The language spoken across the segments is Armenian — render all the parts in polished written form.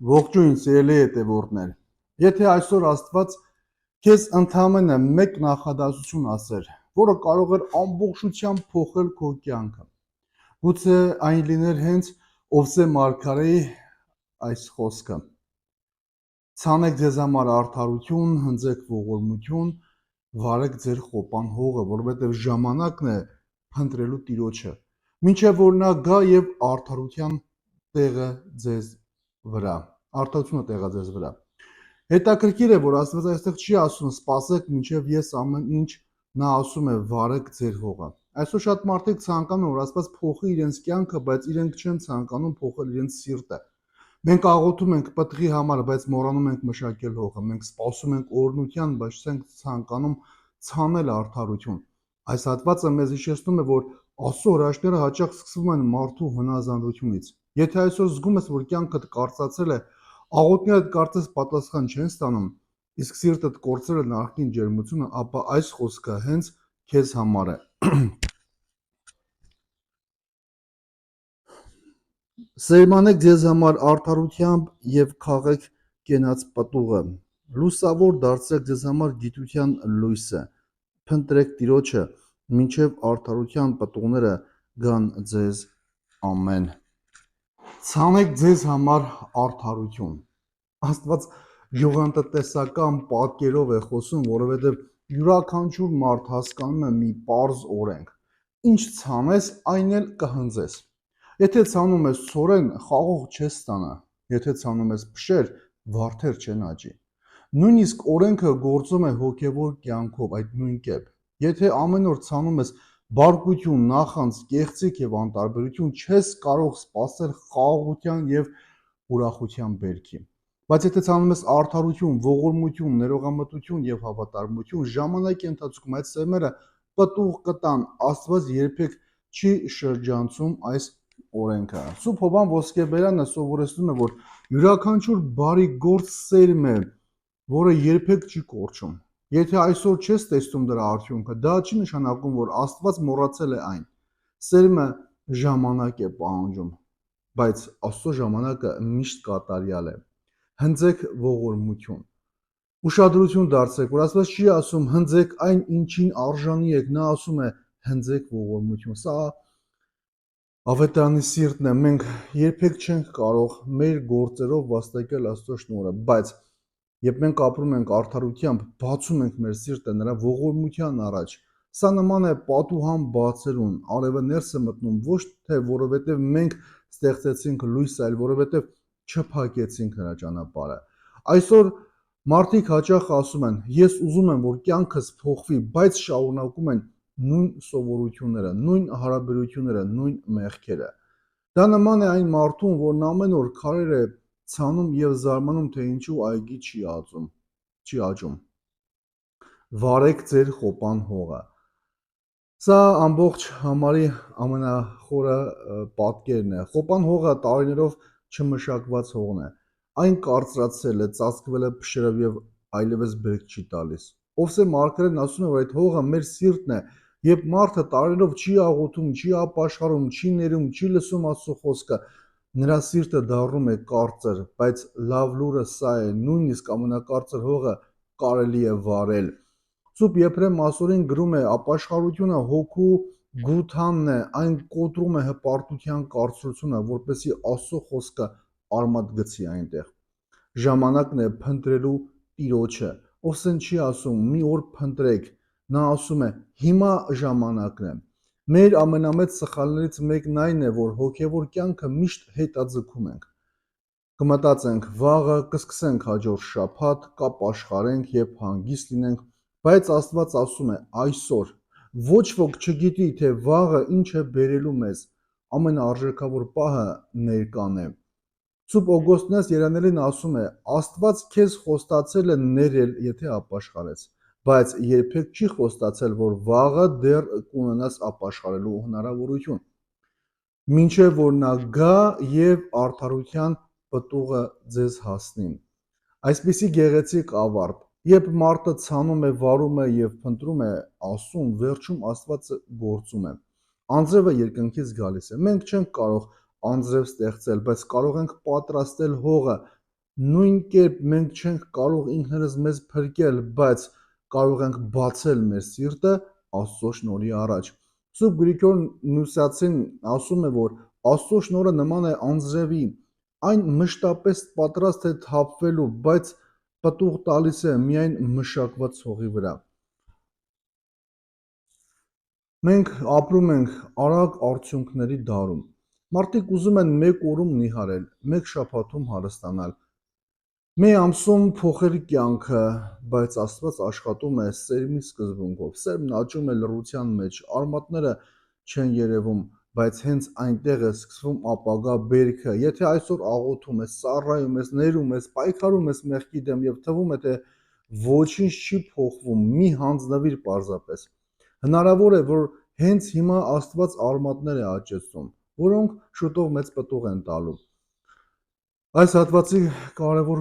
Ողջույն սիրելի հետևորդներ։ Եթե այսօր Աստված քեզ ընդամենը մեկ նախադասություն ասեր, որը կարող էր ամբողջությամբ փոխել քո կյանքը, գուցե այն լիներ հենց Ովսե մարգարեի այս խոսքը. ցանեք ձեզ համար արդարություն, հնձեք ողորմություն, վարեք ձեր խոպան հողը, որովհետև ժամանակն է փնտրելու Տիրոջը, մինչև որ նա գա եւ արդարության տեղը ձեզ վրա, արդարությունը տեղա ձեզ վրա։ Հետաքրքիր է, որ Աստված այստեղ չի ասում սպասեք մինչև ես ամեն ինչ, նա ասում է վարեք ձեր հողը։ Այսօր շատ մարդիկ ցանկանում են, որ Աստված փոխի իրենց կյանքը, բայց իրենք չեն ցանկանում փոխել իրենց սիրտը։ Մենք աղոթում ենք պտղի համար, բայց մոռանում ենք մշակել հողը։ Մենք սպասում ենք օրհնության, բայց չենք ցանկանում ցանել արդարություն։ Այս հատվածը մեզ հիշեցնում է, որ Աստծո հրաշքները հաճախ սկսվում են մարդու հնազանդությունից։ Եթե այսօր զգում ես, որ կյանքդ կարծացել է, աղոթներդ կարծես պատասխան չեն ստանում, իսկ սիրտդ կորցրել է նախկին ջերմությունը, ապա այս խոսքը հենց քեզ համար է։ Սերմանեք ձեզ համար արդարությամբ եւ քաղեք կենաց պտուղը։ Լուսավոր դարձրեք ձեզ համար գիտության լույսը։ Փնտրեք Տիրոջը, մինչև արդարության պտուղները գան ձեզ ամեն։ Ցանեք ձեզ համար արդարություն։ Աստված գյուղատնտեսական պատկերով է խոսում, որովհետև յուրաքանչյուր մարդ հասկանում է մի պարզ օրենք. ինչ ցանես, այն էլ կհնձես։ Եթե ցանում ես ցորեն, խաղող չես ստանա, եթե ցանում ես փշեր, վարդեր չեն աճի։ Նույնիսկ օրենքը գործում է հոգևոր կյանքով այդ նույն կերպ։ Եթե ամեն օր ցանում ես բարկություն, նախանձ, կեղծիք եւ անտարբերություն, չես կարող սпасել խաղաղության եւ ուրախության բերքի։ Բայց եթե ցանում ես արդարություն, ողորմություն, ներողամտություն եւ հավատարմություն, ժամանակի ընթացքում այդ սերմերը պտուղ կտան։ Աստված երբեք չի շրջանցում այս օրենքը։ Սուրբ Հովհան Ոսկեբերյանը սովորեցնում է, որ յուրաքանչյուր բարի գործ սերմ է, որը երբեք չի կորչում։ Եթե այսօր չես տեսնում դրա արդյունքը, դա չի նշանակում, որ Աստված մոռացել է այն։ Սերմը ժամանակ է պահանջում, բայց Աստծո ժամանակը միշտ կատարյալ է։ Հնձեք ողորմություն։ Ուշադրություն դարձրեք, որ Աստված չի ասում հնձեք այն, ինչին արժանի եք, նա ասում է հնձեք ողորմություն։ Սա ավետարանի սիրտն է, մենք երբեք չենք կարող մեր գործերով վաստակել Աստծո շնորհը, բայց երբ մենք ապրում ենք արդարությամբ, բացում ենք մեր սիրտը նրա ողորմության առաջ։ Սա նման է պատուհան բացելուն, արևը ներս է մտնում ոչ թե որովհետև մենք ստեղծեցինք լույսը, այլ որովհետև չփակեցինք նրա ճանապարհը։ Այսօր մարդիկ հաճախ ասում են, ես ուզում եմ, որ կյանքս փոխվի, բայց շարունակում են նույն սովորությունները, նույն հարաբերությունները, նույն մեղքերը։ Դա նման է այն մարդուն, որն ամեն օր քարեր է ցանում եւ զարմանում, թե ինչու այգի չի աճում։ Վարեք ձեր խոպան հողը։ Սա ամբողջ համարի ամենախորը պատկերն է։ Խոպան հողը տարիներով չմշակված հողն է։ Այն կարծրացել է, ծածկվել է փշերով եւ այլևս բերք չի տալիս։ Ովսե մարգարեն ասում է, որ այդ հողը մեր սիրտն է, երբ մարդը տարիներով չի աղոթում, չի ապաշխարում, չի ներում, չի լսում Աստծո խոսքը, նրա սիրտը դառնում է կարծր, բայց լավ լուրը սա է, նույնիսկ ամենակարծր հողը կարելի է վարել։ Սուրբ Եփրեմ Մասորին գրում է. ապաշխարությունը հոգու գութանն է, այն կոտրում է հպարտության կարծրությունը, որպեսզի Աստծո խոսքը արմատ գցի այնտեղ։ Ժամանակն է փնտրելու Տիրոջը։ Ովսեն չի ասում մի օր փնտրեք, նա ասում է հիմա ժամանակն է։ Մեր ամենամեծ սխալներից մեկն այն է, որ հոգևոր կյանքը միշտ հետաձգում ենք։ Կմտածենք վաղը, կսկսենք հաջորդ շաբաթ, կապաշխարենք եւ հանգիստ լինենք, բայց Աստված ասում է այսօր։ Ոչ ոք չգիտի, թե վաղը ինչ է բերելու մեզ։ Ամենաարժեքավոր պահը ներկան է։ Սուրբ Օգոստինոս Երանելին ասում է. Աստված քեզ խոստացել է ներել, եթե ապաշխարես, բայց երբեք չի խոստացել, որ վաղը դեռ կունենաս ապաշխարելու հնարավորություն։ Մինչև որ նա գա եւ արդարության պտուղը ձեզ հասնի։ Այսպիսի գեղեցիկ ավարտ, երբ մարդը ցանում է, վարում է եւ փնտրում է Աստծուն, վերջում Աստվածը գործում է։ Անձրևը երկնքից գալիս է։ Մենք չենք կարող անձրև ստեղծել, բայց կարող ենք պատրաստել հողը, Նույն կերպ մենք չենք կարող ինքներս մեզ փրկել, բայց կարող ենք բացել մեր սիրտը Աստծո շնորհի առաջ։ Սուրբ Գրիգոր Նուսացին ասում է, որ Աստծո շնորհը նման է անձրևի, այն մշտապես պատրաստ է թափվելու, բայց պտուղ տալիս է միայն մշակված հողի վրա։ Մենք ապրում ենք արագ արդյունքների դարում։ Մարդիկ ուզում են մեկ օրում նիհարել, մեկ շաբաթում հարստանալ, մի ամսում փոխել կյանքը, բայց Աստված աշխատում է սերմի սկզբունքով։ Սերմն աճում է լռության մեջ, արմատները չեն երևում, բայց հենց այնտեղ է սկսվում ապագա բերքը։ Եթե այսօր աղոթում ես, ծառայում ես, ներում ես, պայքարում ես մեղքի դեմ եւ թվում է թե ոչինչ չի փոխվում, մի հանձնվիր պարզապես։ Հնարավոր է, որ հենց հիմա Աստված արմատներ է աճեցնում, որոնք շուտով մեծ պտուղ են տալու։ Այս հատվածի կարևոր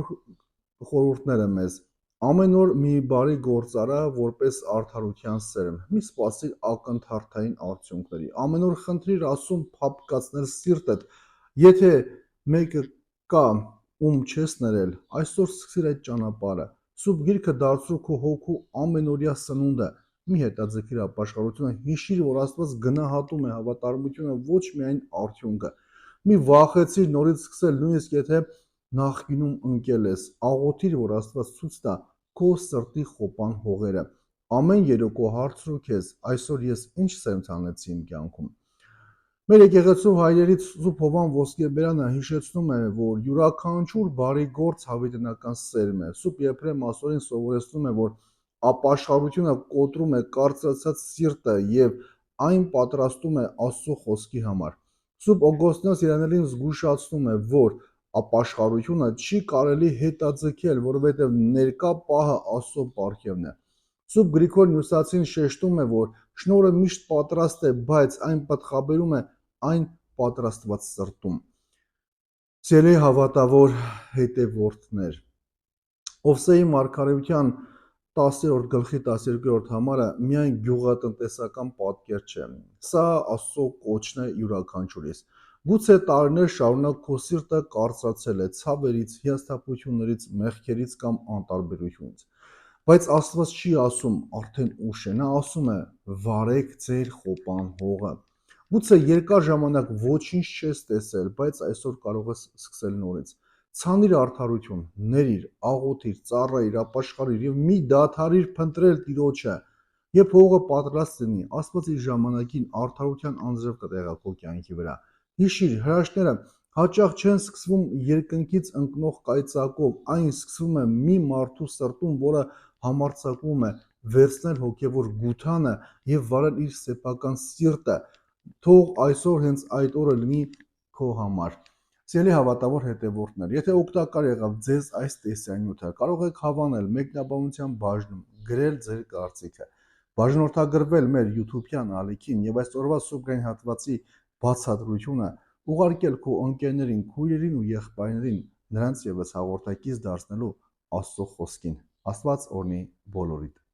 խորհուրդները մեզ ամեն օր մի բարի գործ արա որպես արդարության սերմ, մի սպասիր ակնթարթային արդյունքների, ամեն օր խնդրիր Աստծուն փափկացնել սիրտդ, եթե մեկը կա, ում չես ներել, այսօր սկսիր այդ ճանապարհը, Սուրբ Գիրքը դարձրու քո հոգու ամենօրյա սնունդը, մի հետաձգիր ապաշխարությունը, հիշիր, որ Աստված գնահատում է հավատարմությունը, ոչ միայն արդյունքը, մի վախեցիր նորից սկսել, նույնիսկ եթե նախկինում ընկել ես, աղոթիր, որ Աստված ցույց տա քո սրտի խոպան հողերը։ Ամեն երեկո հարցրու քեզ, այսօր ես ինչ սերմ ցանեցի իմ կյանքում։ Մեր եկեղեցու հայրերից Սուրբ Հովան Ոսկերբերյանը հիշեցնում է, որ յուրաքանչյուր բարի գործ հավիտենական սերմ է։ Սուրբ Եփրեմ Ասորին սովորեցնում է, որ ապաշխարությունը կոտրում է կարծրացած սիրտը եւ այն պատրաստում է Աստծո խոսքի համար։ Սուրբ Օգոստինոս Երանելին զգուշացնում է, որ ապաշխարությունը չի կարելի հետաձգել, որովհետև ներկա պահը Աստծո պարգևն է։ Սուրբ Գրիգոր Նյուսացին շեշտում է, որ շնորհը միշտ պատրաստ է, բայց այն պատխաբերում է այն պատրաստված սրտում։ Սիրելի հավատավոր հետևորդներ, Ովսեի մարգարեության 10-րդ գլխի 12-րդ համարը միայն գյուղատնտեսական պատկեր չէ։ Սա Աստծո կոչն է յուրաքանչյուրիս։ Գուցե տարիներ շարունակ քո սիրտը կարծրացել է ցավերից, հիասթափություններից, մեղքերից կամ անտարբերությունից։ Բայց Աստված չի ասում արդեն ուշ է, նա ասում է վարեք ձեր խոպան հողը։ Գուցե երկար ժամանակ ոչինչ չես տեսել, բայց այսօր կարող ես սկսել նորից։ Ցանիր արդարություն, ների՛ր, աղոթիր, ծառայիր, ապաշխարիր եւ մի դադարիր փնտրել Տիրոջը։ Երբ հողը պատրաստ լինի, Աստված իր ժամանակին արդարության անձրև կտեղա քո կյանքի վրա։ Հիշիր, հրաշքները հաճախ չեն սկսվում երկնքից ընկնող կայծակով, այն սկսվում է մի մարդու սրտում, որը համարձակվում է վերցնել հոգևոր գութանը եւ վարել իր սեփական սիրտը։ Թող այսօր հենց այդ օրը լինի քո համար։ Սիրելի հավատավոր հետևորդներ, եթե օգտակար եղավ ձեզ այս տեսանյութը, կարող եք հավանել մեկնաբանության բաժնում, գրել ձեր կարծիքը, բաժանորդագրվել մեր YouTube-յան ալիքին եւ այս օրվա սուբգային հատվածի բացատրությունը ուղարկել քո ընկերներին, քույրերին ու եղբայրներին, նրանց եւս հաղորդակից դարձնելու Աստծո խոսքին։ Աստված օրհնի բոլորիդ։